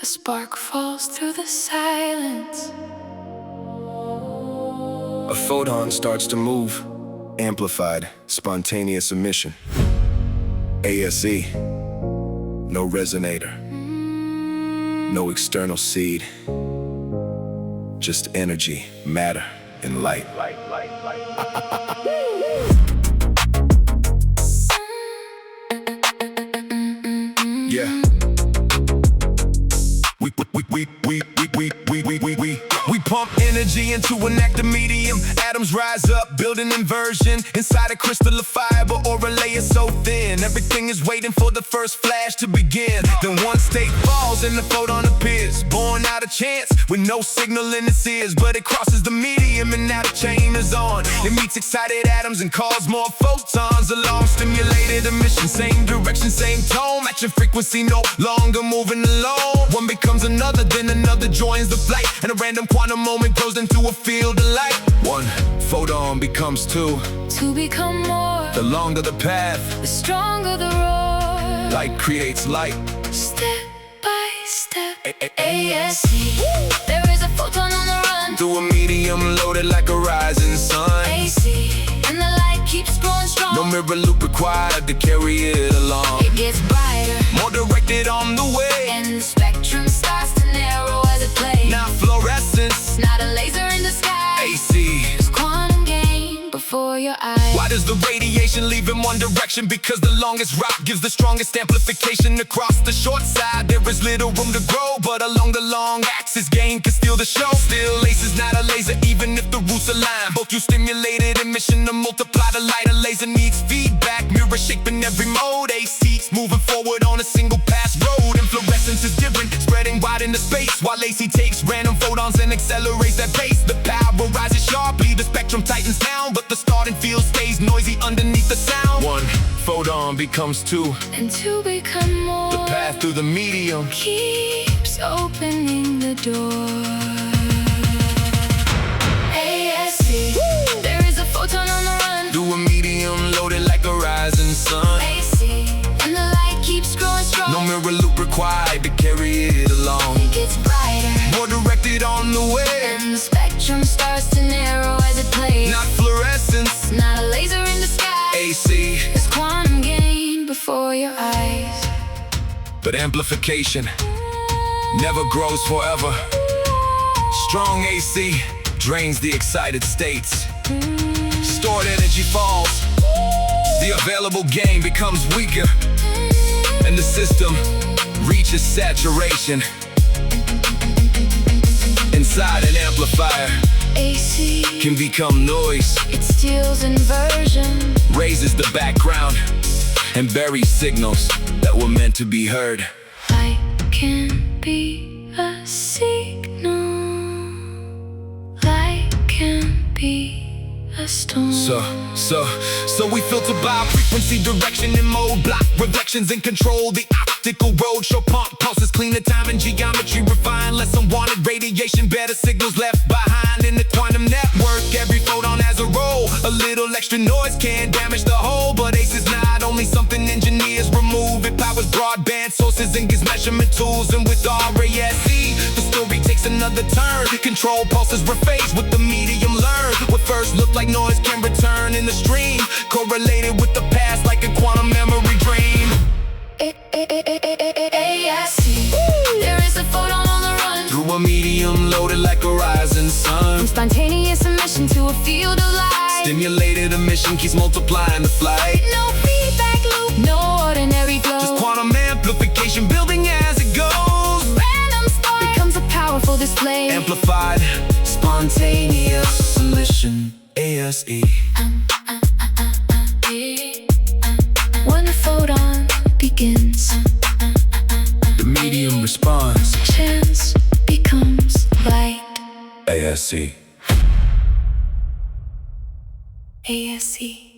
A spark falls through the silence. A photon starts to move. Amplified Spontaneous Emission. ASE. No resonator. No external seed. Just energy, matter, and light. Yeah. We pump energy into an active medium. Atoms rise up, building inversion inside a crystal of fiber or a layer so thin. Everything is waiting for the first flash to begin. Then one state falls and the photon appears, born out of chance with no signal in its ears. But it crosses the medium and now the chain is on. It meets excited atoms and calls more photons. A long stimulated emission, same direction, same tone, matching frequency, no longer moving alone. One becomes another, then another joins the flight, and a random quantum moment grows into a field of light. One photon becomes two. To become more. The longer the path, The stronger the roar. light creates light. Step by step. ASE. There is a photon on the run. Through a medium loaded like a rising sun. ASE. And the light keeps growing strong. No mirror loop required to carry it along. It gets brighter, More directed on the way. and the spectrum starts to narrow as it plays. Not fluorescence, Not a laser in the sky. ASE. It's quantum game before your eyes. Why does the radiation leave in one direction? Because the longest route gives the strongest amplification. Across the short side there is little room to grow, but along the long axis gain can steal the show. Still, ASE is not a laser even if the roots align. Both use stimulated emission to multiply the light. A laser needs feedback, mirror shaping every mode. ASE's moving forward on a single pass road. And fluorescence is different, spreading wide into space, while ASE takes random photons and accelerates that pace. The power rises sharply, the spectrum tightens down, but the starting field stays noisy underneath the sound. One photon becomes two. And to become more. The path through the medium Keeps opening the door. ASE. There is a photon on the run. through a medium loaded like a rising sun. ASE. And the light keeps growing strong. No mirror loop required to carry it along. It gets brighter, More directed on the way. and the spectrum starts to narrow as it plays. Not fluorescence, Not a laser in the sky. ASE, It's quantum game before your eyes. but amplification never grows forever. Strong ASE drains the excited states. Stored energy falls. The available gain becomes weaker, and the system reaches saturation. Inside an amplifier ASE. can become noise, It steals inversion. raises the background, and buries signals that were meant to be heard. Light can be a signal. Light can be a storm. So we filter by frequency, direction, and mode. Block reflections and control the optical road. Show pump pulses, clean the time and geometry refine. Less unwanted radiation, better signals left behind in the quantum network. Every photon has a role. A little extra noise can damage the whole, but ASE is not only something engineers remove. It powers broadband sources and gives measurement tools. And with RASE, the story takes another turn. Control pulses were phased with the medium learned. What first looked like noise can return in the stream, correlated with the past like a quantum memory dream. ASE. There is a photon on the run. Through a medium loaded like a rising sun. From spontaneous emission to a field of light. Stimulated emission keeps multiplying the flight. No feedback loop, no ordinary glow. Just quantum amplification building as it goes. Random spark becomes a powerful display. Amplified Spontaneous Emission, ASE. When the photon begins, The medium responds, chance becomes light. ASE. ASE.